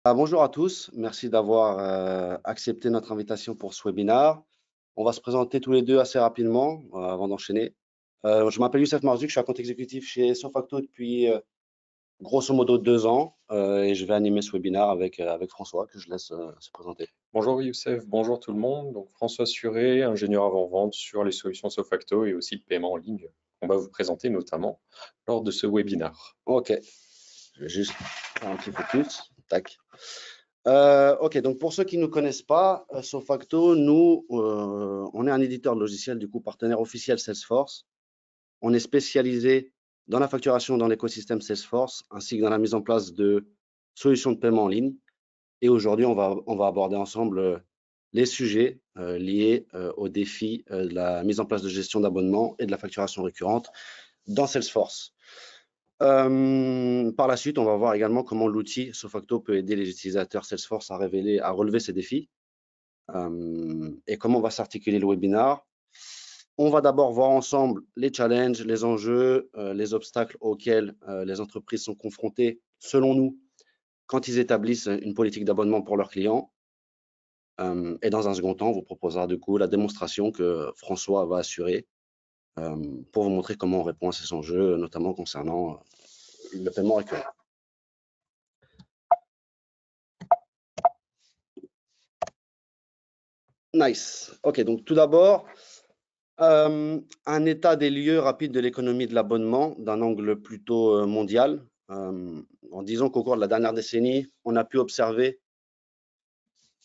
Bonjour à tous, merci d'avoir accepté notre invitation pour ce webinaire. On va se présenter tous les deux assez rapidement avant d'enchaîner. Je m'appelle Youssef Marzouk, je suis un compte exécutif chez Sofacto depuis grosso modo 2 ans et je vais animer ce webinaire avec François que je laisse se présenter. Bonjour Youssef, bonjour tout le monde. Donc François Suré, ingénieur avant-vente sur les solutions Sofacto et aussi le paiement en ligne. On va vous présenter notamment lors de ce webinaire. Ok, je vais juste faire un petit focus. Tac. Ok, donc pour ceux qui ne nous connaissent pas, Sofacto, nous, on est un éditeur de logiciels, du coup partenaire officiel Salesforce. On est spécialisé dans la facturation dans l'écosystème Salesforce, ainsi que dans la mise en place de solutions de paiement en ligne. Et aujourd'hui, on va aborder ensemble les sujets liés aux défis de la mise en place de gestion d'abonnement et de la facturation récurrente dans Salesforce. Par la suite, on va voir également comment l'outil Sofacto peut aider les utilisateurs Salesforce à relever ces défis et comment va s'articuler le webinaire. On va d'abord voir ensemble les challenges, les enjeux, les obstacles auxquels les entreprises sont confrontées, selon nous, quand ils établissent une politique d'abonnement pour leurs clients. Et dans un second temps, on vous proposera du coup la démonstration que François va assurer pour vous montrer comment on répond à ces enjeux, notamment concernant le paiement récurrent. Nice. Ok, donc tout d'abord, un état des lieux rapide de l'économie de l'abonnement d'un angle plutôt mondial. En disant qu'au cours de la dernière décennie, on a pu observer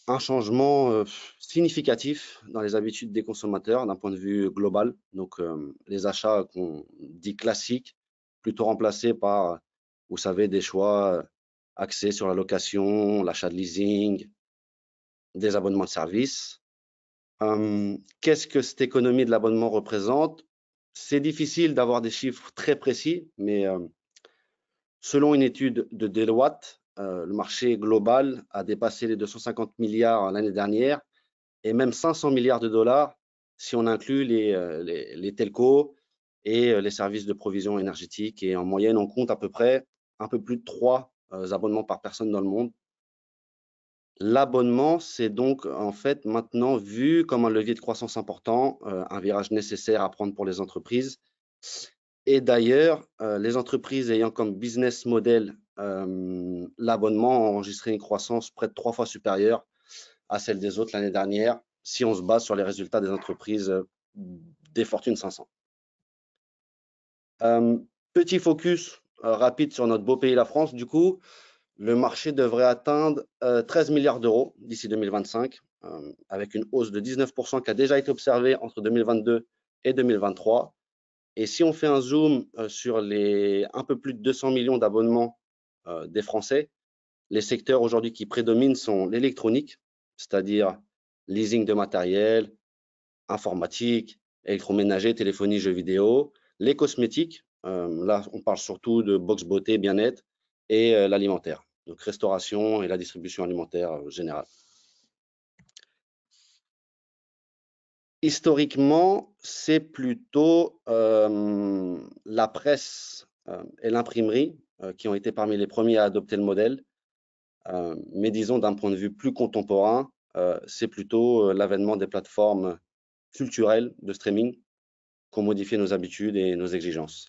un changement significatif dans les habitudes des consommateurs d'un point de vue global. Donc, les achats qu'on dit classiques, plutôt remplacés par, vous savez, des choix axés sur la location, l'achat de leasing, des abonnements de services. Qu'est-ce que cette économie de l'abonnement représente? C'est difficile d'avoir des chiffres très précis, mais selon une étude de Deloitte, le marché global a dépassé les 250 milliards l'année dernière et même 500 milliards de dollars si on inclut les telcos et les services de provision énergétique. Et en moyenne, on compte à peu près un peu plus de 3 abonnements par personne dans le monde. L'abonnement, c'est donc en fait maintenant vu comme un levier de croissance important, un virage nécessaire à prendre pour les entreprises. Et d'ailleurs, les entreprises ayant comme business model l'abonnement ont enregistré une croissance près de 3 fois supérieure à celle des autres l'année dernière, si on se base sur les résultats des entreprises des Fortune 500. Petit focus rapide sur notre beau pays, la France. Du coup, le marché devrait atteindre 13 milliards d'euros d'ici 2025, avec une hausse de 19% qui a déjà été observée entre 2022 et 2023. Et si on fait un zoom sur les un peu plus de 200 millions d'abonnements des Français, les secteurs aujourd'hui qui prédominent sont l'électronique, c'est-à-dire leasing de matériel, informatique, électroménager, téléphonie, jeux vidéo, les cosmétiques, là on parle surtout de box beauté, bien-être, et l'alimentaire, donc restauration et la distribution alimentaire générale. Historiquement, c'est plutôt la presse et l'imprimerie qui ont été parmi les premiers à adopter le modèle. Mais disons d'un point de vue plus contemporain, c'est plutôt l'avènement des plateformes culturelles de streaming qui ont modifié nos habitudes et nos exigences.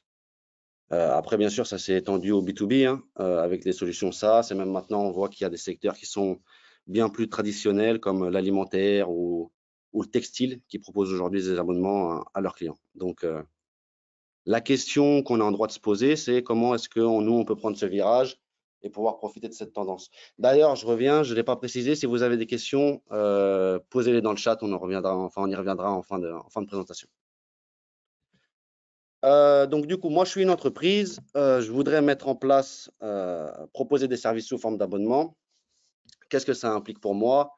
Après, bien sûr, ça s'est étendu au B2B hein, avec des solutions SaaS. Et même maintenant, on voit qu'il y a des secteurs qui sont bien plus traditionnels comme l'alimentaire ou le textile qui proposent aujourd'hui des abonnements à leurs clients. Donc, la question qu'on a en droit de se poser, c'est comment est-ce que nous, on peut prendre ce virage et pouvoir profiter de cette tendance. D'ailleurs, je reviens, je ne l'ai pas précisé, si vous avez des questions, posez-les dans le chat, on y reviendra en fin de présentation. Donc, du coup, moi, je suis une entreprise, je voudrais mettre en place, proposer des services sous forme d'abonnement. Qu'est-ce que ça implique pour moi?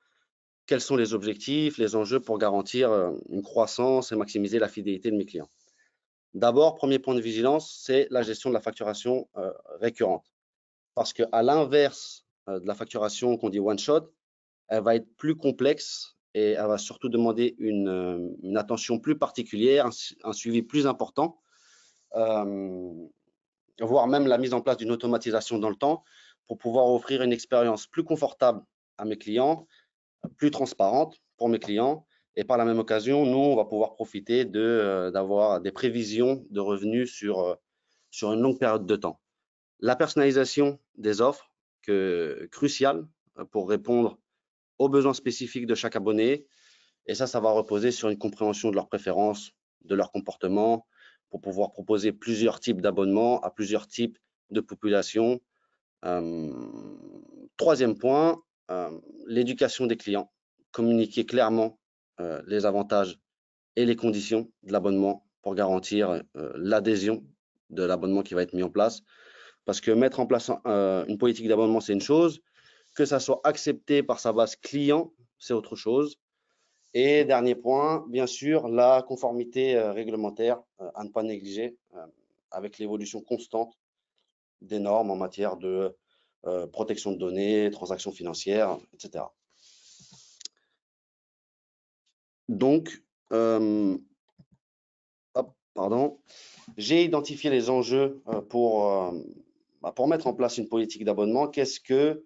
Quels sont les objectifs, les enjeux pour garantir une croissance et maximiser la fidélité de mes clients? D'abord, premier point de vigilance, c'est la gestion de la facturation récurrente. Parce qu'à l'inverse de la facturation qu'on dit one shot, elle va être plus complexe et elle va surtout demander une attention plus particulière, un suivi plus important, voire même la mise en place d'une automatisation dans le temps pour pouvoir offrir une expérience plus confortable à mes clients, plus transparente pour mes clients. Et par la même occasion, nous, on va pouvoir profiter d'avoir des prévisions de revenus sur une longue période de temps. La personnalisation des offres, cruciale pour répondre aux besoins spécifiques de chaque abonné. Et ça va reposer sur une compréhension de leurs préférences, de leur comportement, pour pouvoir proposer plusieurs types d'abonnements à plusieurs types de populations. Troisième point, l'éducation des clients. Communiquer clairement les avantages et les conditions de l'abonnement pour garantir l'adhésion de l'abonnement qui va être mis en place. Parce que mettre en place une politique d'abonnement, c'est une chose. Que ça soit accepté par sa base client, c'est autre chose. Et dernier point, bien sûr, la conformité réglementaire à ne pas négliger avec l'évolution constante des normes en matière de protection de données, transactions financières, etc. Donc, j'ai identifié les enjeux pour mettre en place une politique d'abonnement. Qu'est-ce que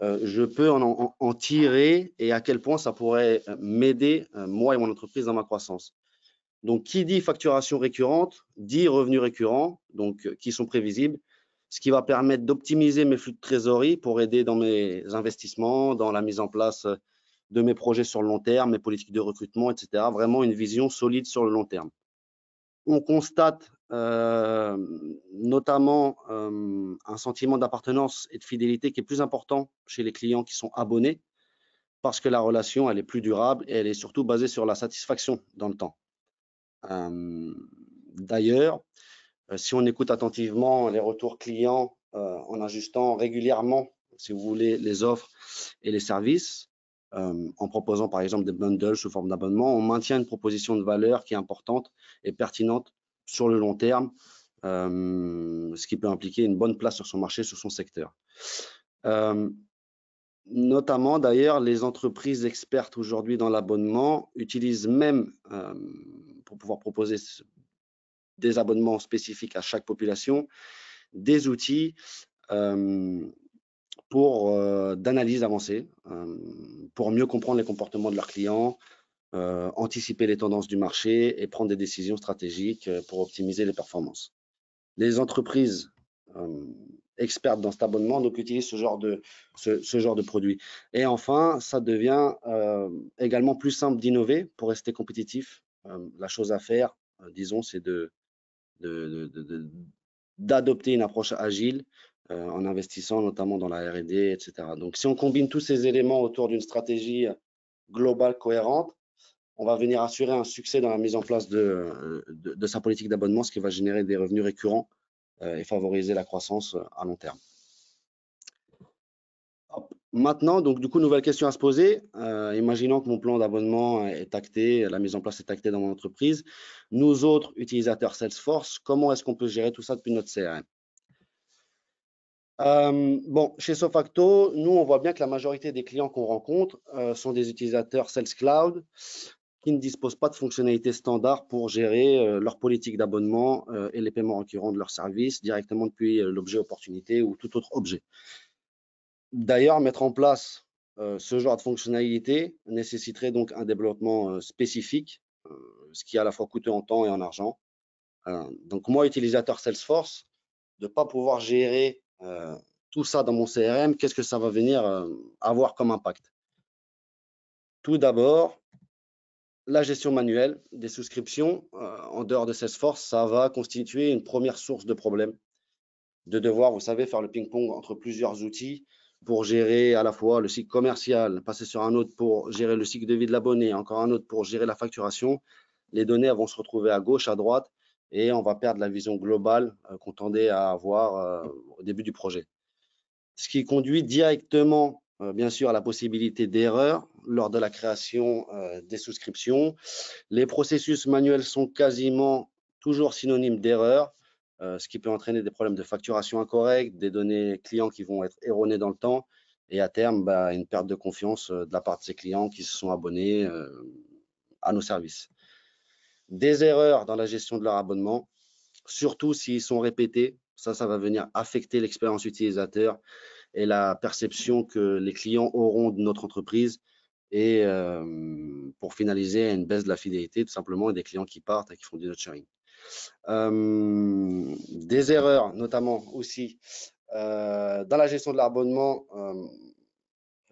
je peux en tirer et à quel point ça pourrait m'aider, moi et mon entreprise, dans ma croissance. Donc, qui dit facturation récurrente, dit revenus récurrents, donc qui sont prévisibles, ce qui va permettre d'optimiser mes flux de trésorerie pour aider dans mes investissements, dans la mise en place de mes projets sur le long terme, mes politiques de recrutement, etc. Vraiment une vision solide sur le long terme. On constate notamment un sentiment d'appartenance et de fidélité qui est plus important chez les clients qui sont abonnés parce que la relation, elle est plus durable et elle est surtout basée sur la satisfaction dans le temps. D'ailleurs, si on écoute attentivement les retours clients en ajustant régulièrement, si vous voulez, les offres et les services, en proposant par exemple des bundles sous forme d'abonnement, on maintient une proposition de valeur qui est importante et pertinente sur le long terme, ce qui peut impliquer une bonne place sur son marché, sur son secteur. Notamment, d'ailleurs, les entreprises expertes aujourd'hui dans l'abonnement utilisent même, pour pouvoir proposer des abonnements spécifiques à chaque population, des outils d'analyse avancée, pour mieux comprendre les comportements de leurs clients, anticiper les tendances du marché et prendre des décisions stratégiques pour optimiser les performances. Les entreprises expertes dans cet abonnement donc utilisent ce genre de produit. Et enfin, ça devient également plus simple d'innover pour rester compétitif. La chose à faire, disons, c'est d'adopter une approche agile en investissant notamment dans la R&D, etc. Donc, si on combine tous ces éléments autour d'une stratégie globale cohérente, on va venir assurer un succès dans la mise en place de sa politique d'abonnement, ce qui va générer des revenus récurrents et favoriser la croissance à long terme. Maintenant, donc du coup, nouvelle question à se poser. Imaginons que mon plan d'abonnement est acté, la mise en place est actée dans mon entreprise. Nous autres utilisateurs Salesforce, comment est-ce qu'on peut gérer tout ça depuis notre CRM? Bon, chez Sofacto, nous, on voit bien que la majorité des clients qu'on rencontre sont des utilisateurs Sales Cloud qui ne disposent pas de fonctionnalités standards pour gérer leur politique d'abonnement et les paiements récurrents de leurs services directement depuis l'objet opportunité ou tout autre objet. D'ailleurs, mettre en place ce genre de fonctionnalité nécessiterait donc un développement spécifique, ce qui est à la fois coûteux en temps et en argent. Donc moi, utilisateur Salesforce, de ne pas pouvoir gérer tout ça dans mon CRM, qu'est-ce que ça va venir avoir comme impact? Tout d'abord, la gestion manuelle des souscriptions en dehors de Salesforce, ça va constituer une première source de problème. De devoir, vous savez, faire le ping-pong entre plusieurs outils pour gérer à la fois le cycle commercial, passer sur un autre pour gérer le cycle de vie de l'abonné, encore un autre pour gérer la facturation. Les données vont se retrouver à gauche, à droite, et on va perdre la vision globale qu'on tendait à avoir au début du projet. Ce qui conduit directement, bien sûr, à la possibilité d'erreur lors de la création des souscriptions. Les processus manuels sont quasiment toujours synonymes d'erreur, ce qui peut entraîner des problèmes de facturation incorrecte, des données clients qui vont être erronées dans le temps, et à terme, une perte de confiance de la part de ces clients qui se sont abonnés à nos services. Des erreurs dans la gestion de leur abonnement, surtout s'ils sont répétés, ça va venir affecter l'expérience utilisateur et la perception que les clients auront de notre entreprise et pour finaliser une baisse de la fidélité tout simplement et des clients qui partent et qui font du nurturing. Des erreurs notamment aussi dans la gestion de l'abonnement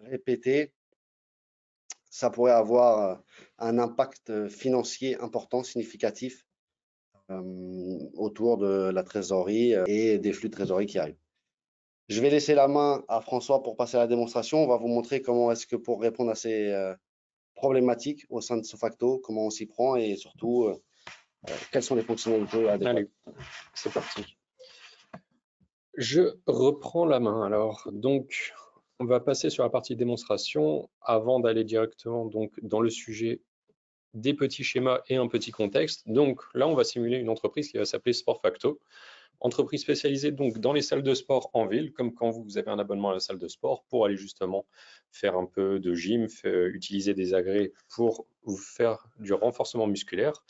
répétée, ça pourrait avoir un impact financier important, significatif autour de la trésorerie et des flux de trésorerie qui arrivent. Je vais laisser la main à François pour passer à la démonstration. On va vous montrer comment est-ce que pour répondre à ces problématiques au sein de Sofacto, comment on s'y prend et surtout quelles sont les fonctionnalités adéquates. Allez, c'est parti. Je reprends la main. Alors, donc, on va passer sur la partie démonstration avant d'aller directement donc, dans le sujet des petits schémas et un petit contexte. Donc là, on va simuler une entreprise qui va s'appeler SportFacto. Entreprise spécialisée donc dans les salles de sport en ville, comme quand vous avez un abonnement à la salle de sport pour aller justement faire un peu de gym, utiliser des agrès pour vous faire du renforcement musculaire.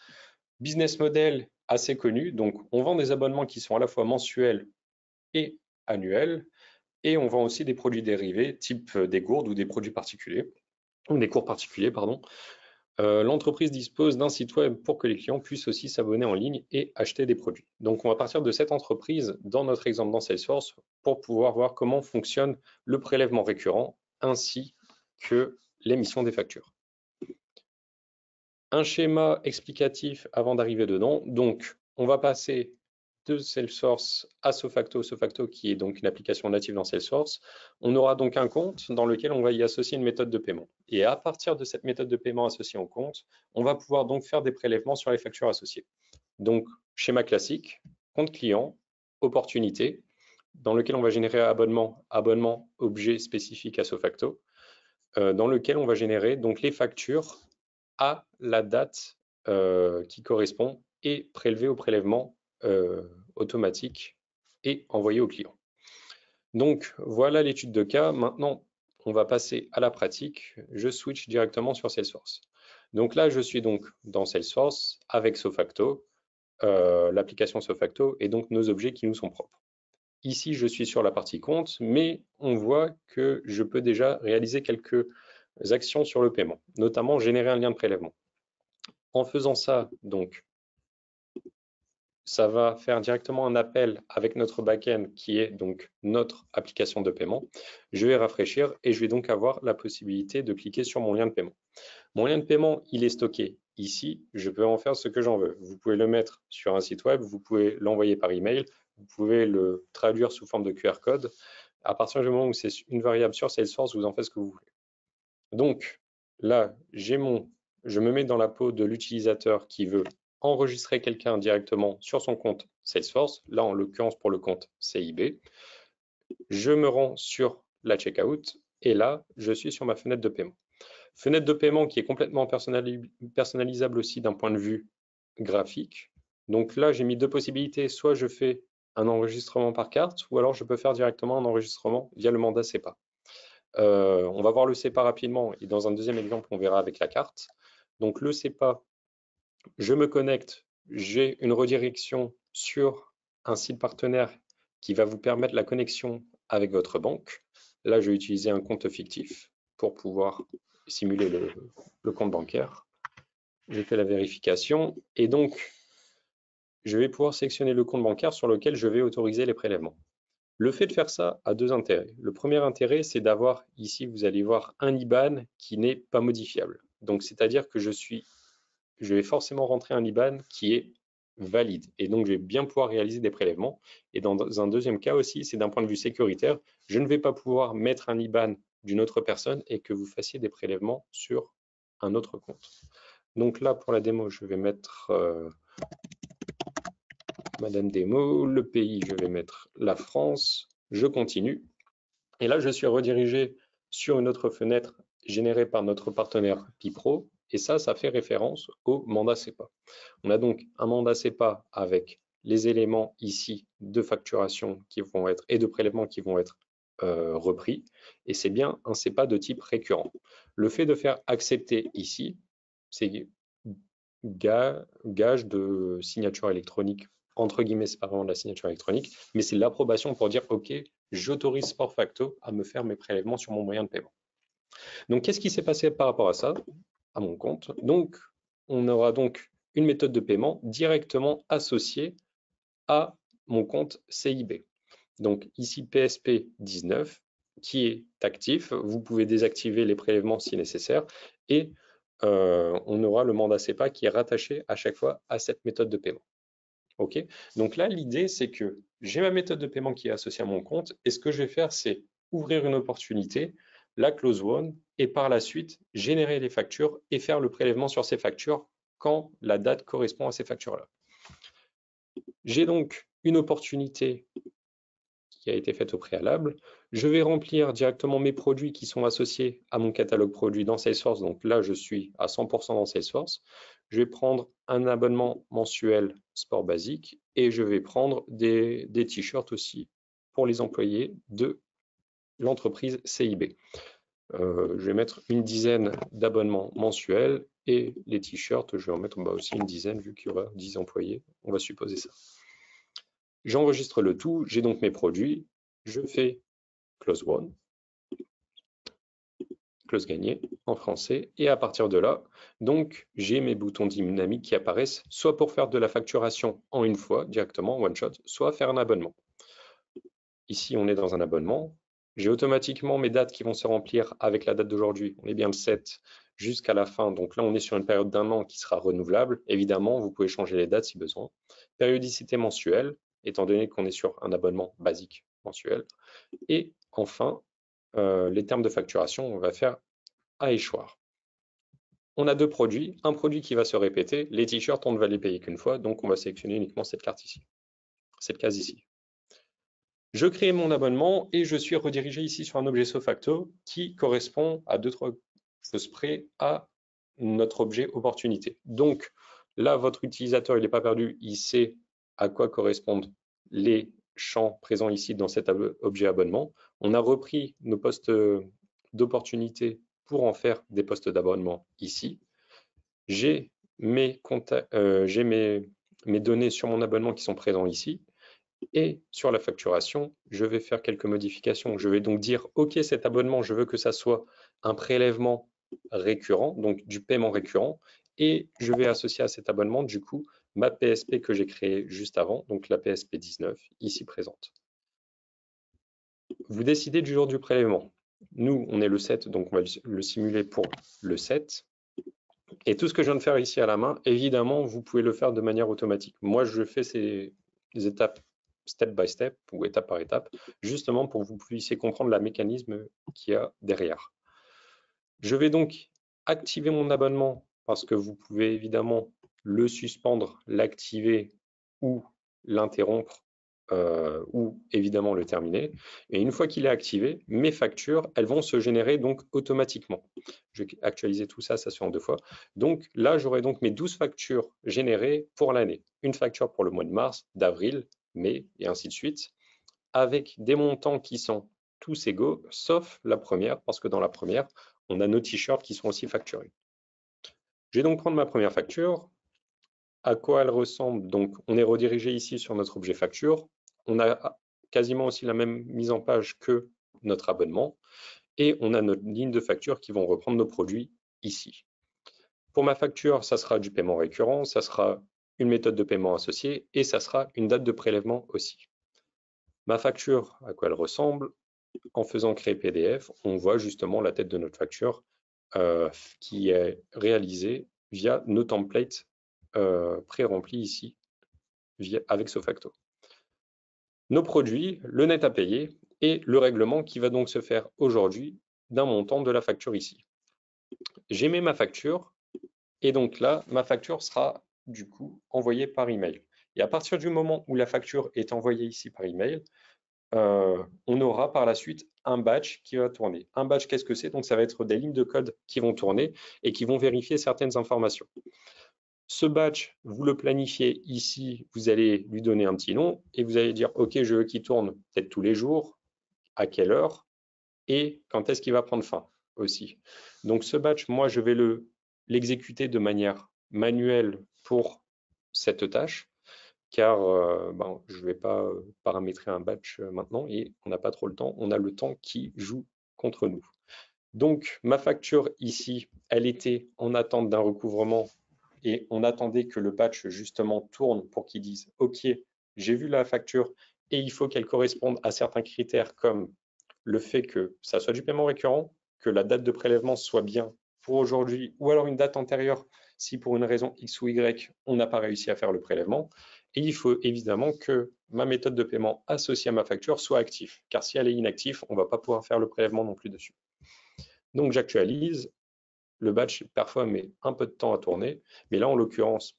Business model assez connu, donc on vend des abonnements qui sont à la fois mensuels et annuels, et on vend aussi des produits dérivés, type des gourdes ou des produits particuliers, ou des cours particuliers, pardon. L'entreprise dispose d'un site web pour que les clients puissent aussi s'abonner en ligne et acheter des produits. Donc, on va partir de cette entreprise dans notre exemple dans Salesforce pour pouvoir voir comment fonctionne le prélèvement récurrent ainsi que l'émission des factures. Un schéma explicatif avant d'arriver dedans. Donc, on va passer de Salesforce à Sofacto, Sofacto qui est donc une application native dans Salesforce. On aura donc un compte dans lequel on va y associer une méthode de paiement. Et à partir de cette méthode de paiement associée au compte, on va pouvoir donc faire des prélèvements sur les factures associées. Donc, schéma classique, compte client, opportunité, dans lequel on va générer abonnement, objet spécifique à Sofacto, dans lequel on va générer donc les factures à la date qui correspond et prélevé au prélèvement automatique et envoyé au client. Donc voilà l'étude de cas. Maintenant, on va passer à la pratique. Je switch directement sur Salesforce. Donc là, je suis donc dans Salesforce avec Sofacto, l'application Sofacto et donc nos objets qui nous sont propres. Ici, je suis sur la partie compte, mais on voit que je peux déjà réaliser quelques actions sur le paiement, notamment générer un lien de prélèvement. En faisant ça, donc, ça va faire directement un appel avec notre backend qui est donc notre application de paiement. Je vais rafraîchir et je vais donc avoir la possibilité de cliquer sur mon lien de paiement. Mon lien de paiement, il est stocké ici. Je peux en faire ce que j'en veux. Vous pouvez le mettre sur un site web, vous pouvez l'envoyer par email, vous pouvez le traduire sous forme de QR code. À partir du moment où c'est une variable sur Salesforce, vous en faites ce que vous voulez. Donc là, je me mets dans la peau de l'utilisateur qui veut enregistrer quelqu'un directement sur son compte Salesforce. Là, en l'occurrence, pour le compte CIB. Je me rends sur la checkout et là, je suis sur ma fenêtre de paiement. Fenêtre de paiement qui est complètement personnalisable aussi d'un point de vue graphique. Donc là, j'ai mis deux possibilités. Soit je fais un enregistrement par carte, ou alors je peux faire directement un enregistrement via le mandat SEPA. On va voir le SEPA rapidement et dans un deuxième exemple, on verra avec la carte. Donc le SEPA, je me connecte, j'ai une redirection sur un site partenaire qui va vous permettre la connexion avec votre banque. Là, je vais utiliser un compte fictif pour pouvoir simuler le compte bancaire. J'ai fait la vérification et donc, je vais pouvoir sélectionner le compte bancaire sur lequel je vais autoriser les prélèvements. Le fait de faire ça a deux intérêts. Le premier intérêt, c'est d'avoir ici, vous allez voir un IBAN qui n'est pas modifiable. Donc, c'est-à-dire que je vais forcément rentrer un IBAN qui est valide. Et donc, je vais bien pouvoir réaliser des prélèvements. Et dans un deuxième cas aussi, c'est d'un point de vue sécuritaire, je ne vais pas pouvoir mettre un IBAN d'une autre personne et que vous fassiez des prélèvements sur un autre compte. Donc là, pour la démo, je vais mettre Madame Démo, le pays, je vais mettre la France, je continue. Et là, je suis redirigé sur une autre fenêtre générée par notre partenaire Pipro. Et ça fait référence au mandat SEPA. On a donc un mandat SEPA avec les éléments ici de facturation qui vont être et de prélèvement qui vont être repris. Et c'est bien un SEPA de type récurrent. Le fait de faire accepter ici, c'est gage de signature électronique, entre guillemets, c'est pas vraiment de la signature électronique, mais c'est l'approbation pour dire OK, j'autorise SportFacto à me faire mes prélèvements sur mon moyen de paiement. Donc, qu'est-ce qui s'est passé par rapport à ça, à mon compte? Donc, on aura donc une méthode de paiement directement associée à mon compte CIB. Donc, ici, PSP 19, qui est actif. Vous pouvez désactiver les prélèvements si nécessaire. Et on aura le mandat CEPA qui est rattaché à chaque fois à cette méthode de paiement. OK? Donc là, l'idée, c'est que j'ai ma méthode de paiement qui est associée à mon compte. Et ce que je vais faire, c'est ouvrir une opportunité, la close one, et par la suite, générer les factures et faire le prélèvement sur ces factures quand la date correspond à ces factures-là. J'ai donc une opportunité qui a été faite au préalable. Je vais remplir directement mes produits qui sont associés à mon catalogue produit dans Salesforce. Donc là, je suis à 100% dans Salesforce. Je vais prendre un abonnement mensuel sport basique et je vais prendre des t-shirts aussi pour les employés de l'entreprise CIB. Je vais mettre une dizaine d'abonnements mensuels et les t-shirts, je vais en mettre aussi une dizaine vu qu'il y aura 10 employés. On va supposer ça. J'enregistre le tout, j'ai donc mes produits, je fais close one, close gagné en français, et à partir de là, donc j'ai mes boutons dynamiques qui apparaissent, soit pour faire de la facturation en une fois, directement, one shot, soit faire un abonnement. Ici, on est dans un abonnement. J'ai automatiquement mes dates qui vont se remplir avec la date d'aujourd'hui. On est bien le 7 jusqu'à la fin. Donc là, on est sur une période d'1 an qui sera renouvelable. Évidemment, vous pouvez changer les dates si besoin. Périodicité mensuelle, étant donné qu'on est sur un abonnement basique mensuel. Et enfin, les termes de facturation, on va faire à échoir. On a deux produits. Un produit qui va se répéter. Les t-shirts, on ne va les payer qu'une fois. Donc, on va sélectionner uniquement cette carte ici. Cette case ici. Je crée mon abonnement et je suis redirigé ici sur un objet SoFacto qui correspond à 2-3 choses près à notre objet opportunité. Donc là, votre utilisateur, il n'est pas perdu, il sait à quoi correspondent les champs présents ici dans cet objet abonnement. On a repris nos postes d'opportunité pour en faire des postes d'abonnement ici. J'ai mes données sur mon abonnement qui sont présents ici. Et sur la facturation, je vais faire quelques modifications. Je vais donc dire, OK, cet abonnement, je veux que ça soit un prélèvement récurrent, donc du paiement récurrent. Et je vais associer à cet abonnement, du coup, ma PSP que j'ai créée juste avant, donc la PSP 19, ici présente. Vous décidez du jour du prélèvement. Nous, on est le 7, donc on va le simuler pour le 7. Et tout ce que je viens de faire ici à la main, évidemment, vous pouvez le faire de manière automatique. Moi, je fais ces étapes step by step ou étape par étape, justement pour que vous puissiez comprendre le mécanisme qu'il y a derrière. Je vais donc activer mon abonnement parce que vous pouvez évidemment le suspendre, l'activer ou l'interrompre ou évidemment le terminer. Et une fois qu'il est activé, mes factures, elles vont se générer donc automatiquement. Je vais actualiser tout ça, ça se fait en 2 fois. Donc là, j'aurai donc mes 12 factures générées pour l'année. Une facture pour le mois de mars, d'avril, mai et ainsi de suite, avec des montants qui sont tous égaux, sauf la première, parce que dans la première, on a nos t-shirts qui sont aussi facturés. Je vais donc prendre ma première facture. À quoi elle ressemble? Donc, on est redirigé ici sur notre objet facture. On a quasiment aussi la même mise en page que notre abonnement. Et on a notre ligne de facture qui vont reprendre nos produits ici. Pour ma facture, ça sera du paiement récurrent, ça sera une méthode de paiement associée et ça sera une date de prélèvement aussi. Ma facture, à quoi elle ressemble? En faisant créer PDF, on voit justement la tête de notre facture qui est réalisée via nos templates pré-remplis ici avec SoFacto. Nos produits, le net à payer et le règlement qui va donc se faire aujourd'hui d'un montant de la facture ici. J'émets ma facture et donc là, ma facture sera du coup envoyée par email. Et à partir du moment où la facture est envoyée ici par email, on aura par la suite un batch qui va tourner. Un batch, qu'est-ce que c'est? Donc, ça va être des lignes de code qui vont tourner et qui vont vérifier certaines informations. Ce batch, vous le planifiez ici, vous allez lui donner un petit nom et vous allez dire, OK, je veux qu'il tourne peut-être tous les jours, à quelle heure et quand est-ce qu'il va prendre fin aussi. Donc, ce batch, moi, je vais l'exécuter de manière manuelle pour cette tâche car je ne vais pas paramétrer un batch maintenant et on n'a pas trop le temps. On a le temps qui joue contre nous. Donc, ma facture ici, elle était en attente d'un recouvrement et on attendait que le batch justement tourne pour qu'il dise « Ok, j'ai vu la facture et il faut qu'elle corresponde à certains critères comme le fait que ça soit du paiement récurrent, que la date de prélèvement soit bien pour aujourd'hui ou alors une date antérieure si pour une raison X ou Y, on n'a pas réussi à faire le prélèvement. Et il faut évidemment que ma méthode de paiement associée à ma facture soit active, car si elle est inactive, on ne va pas pouvoir faire le prélèvement non plus dessus. Donc j'actualise, le batch parfois met un peu de temps à tourner, mais là en l'occurrence,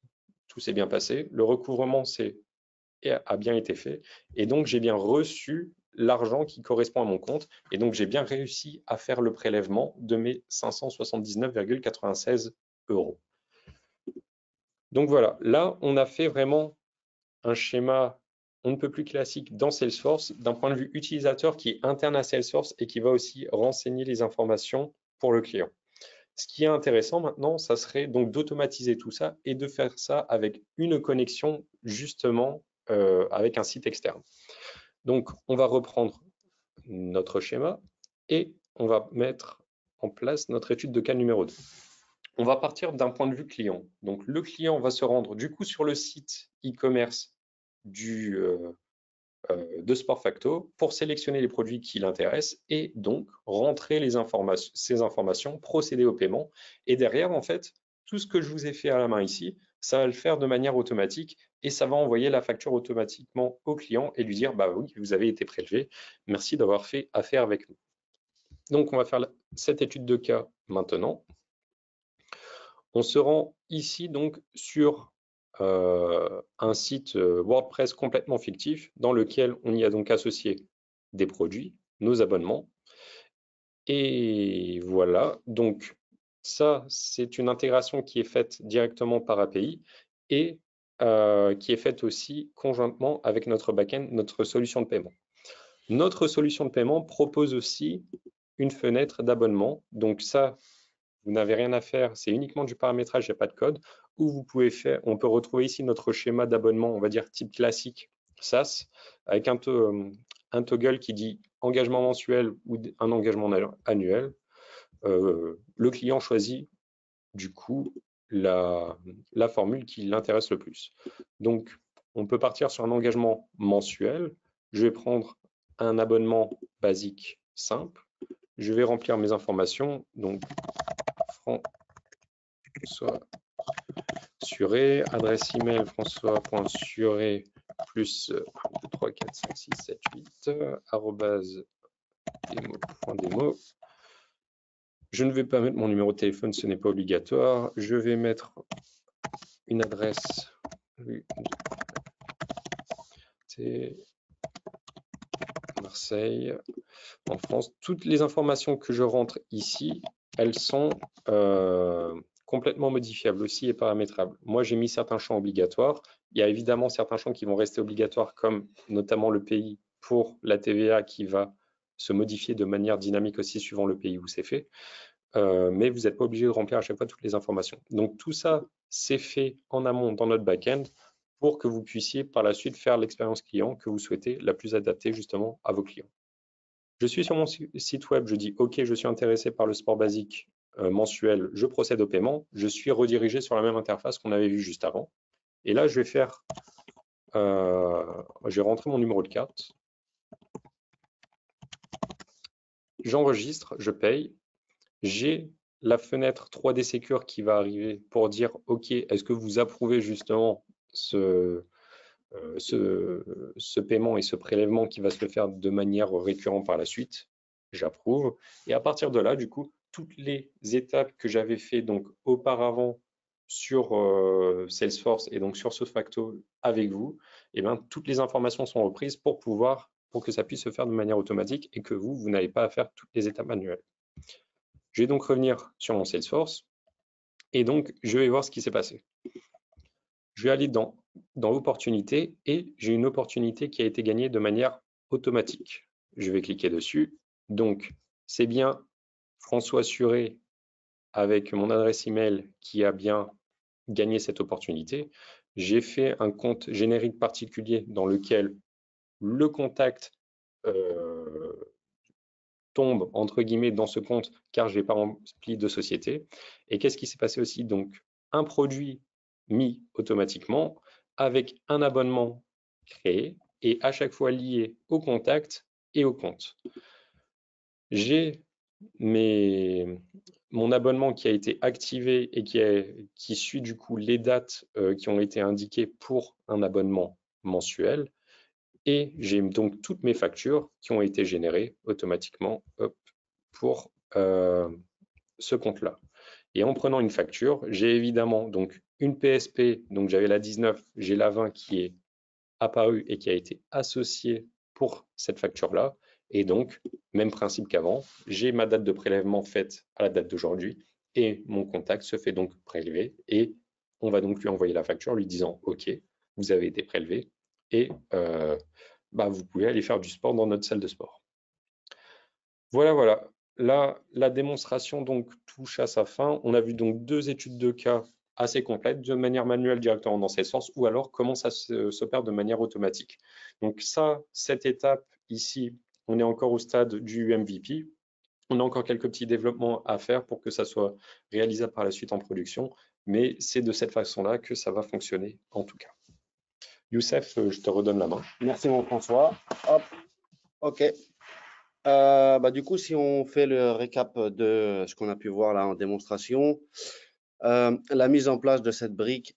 tout s'est bien passé, le recouvrement a bien été fait, et donc j'ai bien reçu l'argent qui correspond à mon compte, et donc j'ai bien réussi à faire le prélèvement de mes 579,96 €. Donc voilà, là on a fait vraiment un schéma on ne peut plus classique dans Salesforce d'un point de vue utilisateur qui est interne à Salesforce et qui va aussi renseigner les informations pour le client. Ce qui est intéressant maintenant, ça serait donc d'automatiser tout ça et de faire ça avec une connexion justement avec un site externe. Donc, on va reprendre notre schéma et on va mettre en place notre étude de cas numéro 2. On va partir d'un point de vue client. Donc, le client va se rendre du coup sur le site e-commerce de SportFacto pour sélectionner les produits qui l'intéressent et donc rentrer ces informations, procéder au paiement. Et derrière, en fait, tout ce que je vous ai fait à la main ici, ça va le faire de manière automatique et ça va envoyer la facture automatiquement au client et lui dire « bah oui, vous avez été prélevé, merci d'avoir fait affaire avec nous ». Donc, on va faire cette étude de cas maintenant. On se rend ici donc sur un site WordPress complètement fictif dans lequel on y a donc associé des produits, nos abonnements. Et voilà, donc ça, c'est une intégration qui est faite directement par API et qui est faite aussi conjointement avec notre backend, notre solution de paiement. Notre solution de paiement propose aussi une fenêtre d'abonnement. Donc ça, vous n'avez rien à faire, c'est uniquement du paramétrage, il n'y a pas de code. Où vous pouvez faire, on peut retrouver ici notre schéma d'abonnement, on va dire type classique SaaS, avec un toggle qui dit engagement mensuel ou un engagement annuel. Le client choisit du coup la formule qui l'intéresse le plus. Donc, on peut partir sur un engagement mensuel. Je vais prendre un abonnement basique simple. Je vais remplir mes informations. Donc, François Suré, adresse email françois.suré plus 3, 4, 5, 6, 7, 8, arrobase demo.demo. Je ne vais pas mettre mon numéro de téléphone, ce n'est pas obligatoire. Je vais mettre une adresse Marseille, en France. Toutes les informations que je rentre ici, elles sont complètement modifiables aussi et paramétrables. Moi, j'ai mis certains champs obligatoires. Il y a évidemment certains champs qui vont rester obligatoires, comme notamment le pays pour la TVA qui va se modifier de manière dynamique aussi suivant le pays où c'est fait. Mais vous n'êtes pas obligé de remplir à chaque fois toutes les informations. Donc tout ça, c'est fait en amont dans notre back-end pour que vous puissiez par la suite faire l'expérience client que vous souhaitez la plus adaptée justement à vos clients. Je suis sur mon site web, je dis OK, je suis intéressé par le sport basique mensuel, je procède au paiement, je suis redirigé sur la même interface qu'on avait vu juste avant. Et là, je vais faire, je vais rentrer mon numéro de carte, j'enregistre, je paye, j'ai la fenêtre 3D Secure qui va arriver pour dire OK, est-ce que vous approuvez justement ce paiement et ce prélèvement qui va se faire de manière récurrente par la suite, j'approuve. Et à partir de là, du coup, toutes les étapes que j'avais fait donc auparavant sur Salesforce et donc sur SoFacto avec vous, et bien, toutes les informations sont reprises pour que ça puisse se faire de manière automatique et que vous n'avez pas à faire toutes les étapes manuelles. Je vais donc revenir sur mon Salesforce et donc je vais voir ce qui s'est passé. Je vais aller dans opportunités et j'ai une opportunité qui a été gagnée de manière automatique. Je vais cliquer dessus. Donc, c'est bien François Suré avec mon adresse email qui a bien gagné cette opportunité. j'ai fait un compte générique particulier dans lequel le contact tombe entre guillemets dans ce compte car je n'ai pas rempli de société. Et qu'est-ce qui s'est passé aussi? Donc, un produit mis automatiquement avec un abonnement créé et à chaque fois lié au contact et au compte. J'ai mon abonnement qui a été activé et qui suit du coup les dates qui ont été indiquées pour un abonnement mensuel. Et j'ai donc toutes mes factures qui ont été générées automatiquement pour ce compte-là. Et en prenant une facture, j'ai évidemment donc une PSP, donc j'avais la 19, j'ai la 20 qui est apparue et qui a été associée pour cette facture-là. Et donc, même principe qu'avant, j'ai ma date de prélèvement faite à la date d'aujourd'hui et mon contact se fait donc prélever et on va donc lui envoyer la facture lui disant OK, vous avez été prélevé et vous pouvez aller faire du sport dans notre salle de sport. Voilà, voilà. Là, la démonstration donc touche à sa fin. On a vu donc 2 études de cas assez complètes, de manière manuelle directement dans Salesforce, ou alors comment ça s'opère de manière automatique. Donc ça, cette étape ici, on est encore au stade du MVP. On a encore quelques petits développements à faire pour que ça soit réalisable par la suite en production, mais c'est de cette façon-là que ça va fonctionner en tout cas. Youssef, je te redonne la main. Merci mon François. Hop, ok. Du coup, si on fait le récap de ce qu'on a pu voir là en démonstration, la mise en place de cette brique,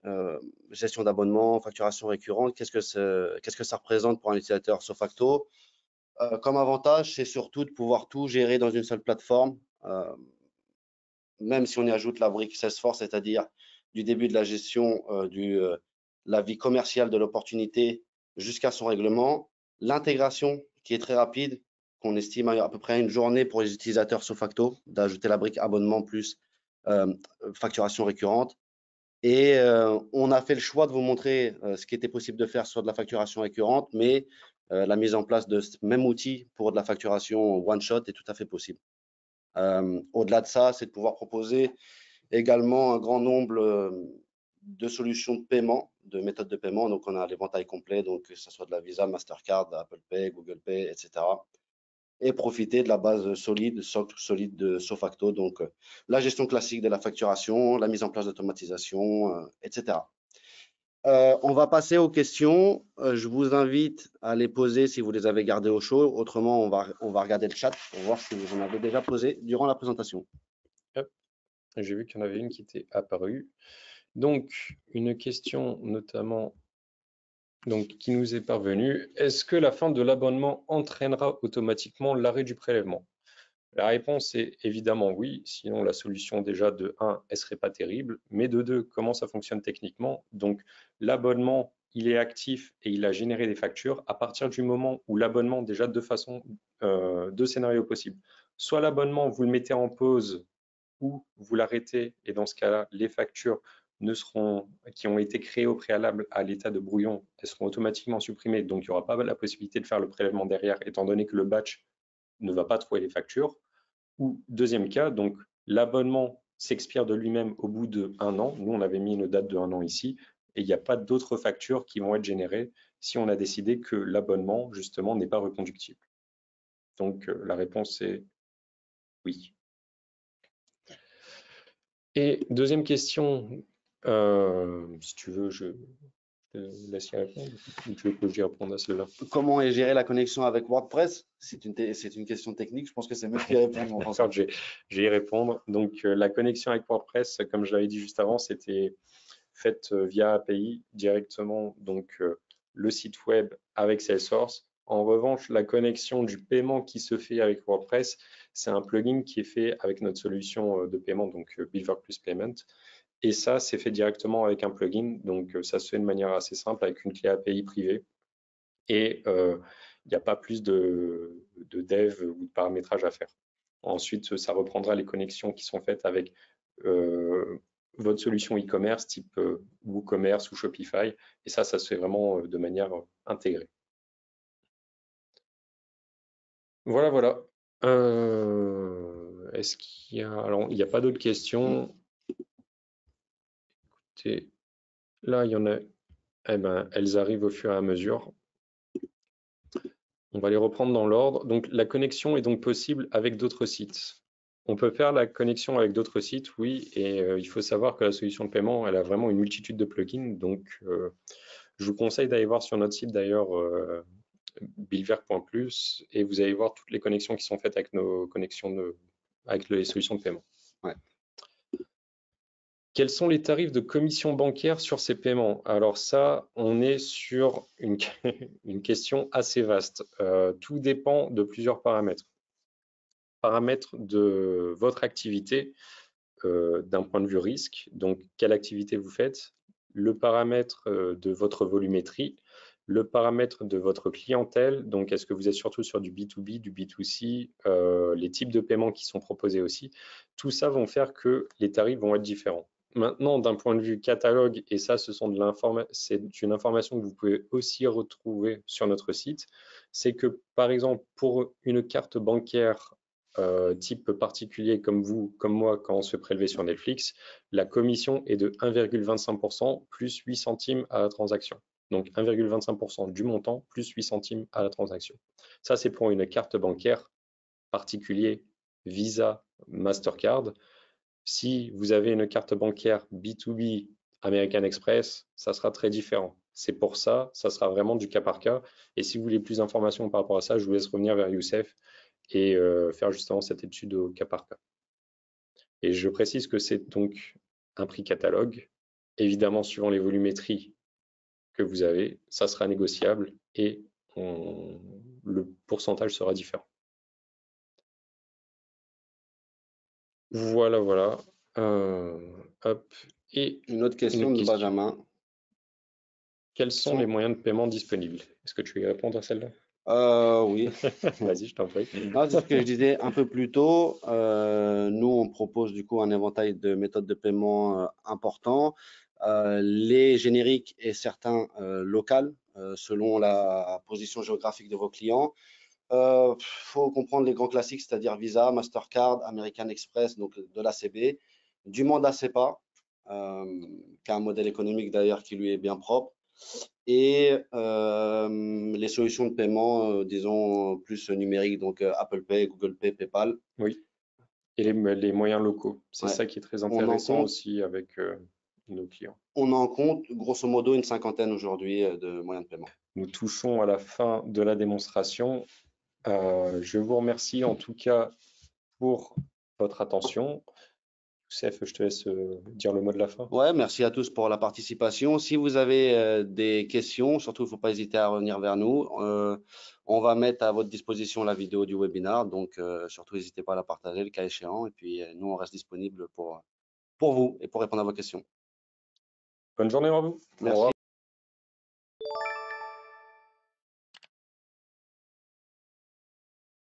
gestion d'abonnement, facturation récurrente, qu'est-ce que ça représente pour un utilisateur Sofacto? Comme avantage, c'est surtout de pouvoir tout gérer dans une seule plateforme, même si on y ajoute la brique Salesforce, c'est-à-dire du début de la gestion la vie commerciale de l'opportunité jusqu'à son règlement, l'intégration qui est très rapide, qu'on estime à peu près une journée pour les utilisateurs Sofacto, d'ajouter la brique abonnement plus facturation récurrente. Et on a fait le choix de vous montrer ce qui était possible de faire sur de la facturation récurrente, mais la mise en place de ce même outil pour de la facturation one-shot est tout à fait possible. Au-delà de ça, c'est de pouvoir proposer également un grand nombre de solutions de paiement, de méthodes de paiement. Donc, on a l'éventail complet, donc que ce soit de la Visa, Mastercard, Apple Pay, Google Pay, etc. Et profiter de la base solide, socle solide de Sofacto, donc la gestion classique de la facturation, la mise en place d'automatisation, etc. On va passer aux questions. Je vous invite à les poser si vous les avez gardées au chaud. Autrement, on va regarder le chat pour voir si vous en avez déjà posé durant la présentation. J'ai vu qu'il y en avait une qui était apparue. Donc, une question notamment qui nous est parvenue. Est-ce que la fin de l'abonnement entraînera automatiquement l'arrêt du prélèvement? La réponse est évidemment oui, sinon la solution déjà de 1, elle serait pas terrible, mais de 2, comment ça fonctionne techniquement? Donc l'abonnement, il est actif et il a généré des factures à partir du moment où l'abonnement, déjà deux scénarios possibles. Soit l'abonnement, vous le mettez en pause ou vous l'arrêtez et dans ce cas-là, les factures qui ont été créées au préalable à l'état de brouillon, elles seront automatiquement supprimées, donc il n'y aura pas la possibilité de faire le prélèvement derrière, étant donné que le batch ne va pas trouver les factures. Ou deuxième cas, donc l'abonnement s'expire de lui-même au bout d'1 an. Nous, on avait mis une date de 1 an ici, et il n'y a pas d'autres factures qui vont être générées si on a décidé que l'abonnement, justement, n'est pas reconductible. Donc, la réponse est oui. Et deuxième question, si tu veux, je te laisse y répondre, ou tu veux que j'y réponde à celle-là? Comment est gérée la connexion avec WordPress? C'est une question technique. Je pense que c'est mieux d'y répondre. D'accord, je vais y répondre. Donc, la connexion avec WordPress, comme je l'avais dit juste avant, c'était faite via API directement, donc le site web avec Salesforce. En revanche, la connexion du paiement qui se fait avec WordPress, c'est un plugin qui est fait avec notre solution de paiement, donc Beaver Plus Payment. Et ça, c'est fait directement avec un plugin. Donc, ça se fait de manière assez simple avec une clé API privée. Et il n'y a pas plus de dev ou de paramétrage à faire. Ensuite, ça reprendra les connexions qui sont faites avec votre solution e-commerce type WooCommerce ou Shopify. Et ça se fait vraiment de manière intégrée. Voilà, voilà. Est-ce qu'il y a... Alors, il n'y a pas d'autres questions. Écoutez, là, il y en a eh ben, elles arrivent au fur et à mesure. On va les reprendre dans l'ordre. Donc, la connexion est donc possible avec d'autres sites. On peut faire la connexion avec d'autres sites, oui, et il faut savoir que la solution de paiement, elle a vraiment une multitude de plugins. Donc, je vous conseille d'aller voir sur notre site d'ailleurs, billver.plus, et vous allez voir toutes les connexions qui sont faites avec nos connexions avec les solutions de paiement. Ouais. Quels sont les tarifs de commission bancaire sur ces paiements? Alors ça, on est sur une, une question assez vaste. Tout dépend de plusieurs paramètres. Paramètres de votre activité, d'un point de vue risque, donc quelle activité vous faites, le paramètre de votre volumétrie, le paramètre de votre clientèle, donc est-ce que vous êtes surtout sur du B2B, du B2C, les types de paiements qui sont proposés aussi, tout ça vont faire que les tarifs vont être différents. Maintenant, d'un point de vue catalogue, et ça, c'est une information que vous pouvez aussi retrouver sur notre site, c'est que, par exemple, pour une carte bancaire type particulier comme vous, comme moi, quand on se fait prélever sur Netflix, la commission est de 1,25% plus 8 centimes à la transaction. Donc 1,25% du montant plus 8 centimes à la transaction. Ça, c'est pour une carte bancaire particulier Visa, Mastercard. Si vous avez une carte bancaire B2B American Express, ça sera très différent. C'est pour ça, ça sera vraiment du cas par cas. Et si vous voulez plus d'informations par rapport à ça, je vous laisse revenir vers Youssef et faire justement cette étude au cas par cas. Et je précise que c'est donc un prix catalogue. Évidemment, suivant les volumétries que vous avez, ça sera négociable et le pourcentage sera différent. Voilà, voilà. Hop. Et Une autre question de Benjamin. Quels sont les moyens de paiement disponibles? Est-ce que tu veux y répondre à celle-là? Oui. Vas-y, je t'en prie. Non, c'est ce que je disais un peu plus tôt. Nous, on propose du coup un éventail de méthodes de paiement importants, les génériques et certains locaux, selon la position géographique de vos clients. Faut comprendre les grands classiques, c'est-à-dire Visa, Mastercard, American Express, donc de l'ACB, du Mandat SEPA, qui a un modèle économique d'ailleurs qui lui est bien propre, et les solutions de paiement, disons, plus numériques, donc Apple Pay, Google Pay, PayPal. Oui, et les moyens locaux. C'est Ouais. ça qui est très On en intéressant compte, aussi avec nos clients. on en compte grosso modo une cinquantaine aujourd'hui de moyens de paiement. Nous touchons à la fin de la démonstration. Je vous remercie en tout cas pour votre attention. Youssef, je te laisse dire le mot de la fin. Ouais, merci à tous pour la participation. Si vous avez des questions, surtout, il ne faut pas hésiter à revenir vers nous. On va mettre à votre disposition la vidéo du webinaire, donc surtout n'hésitez pas à la partager le cas échéant. Et puis nous, on reste disponible pour vous et pour répondre à vos questions. Bonne journée à vous. Merci.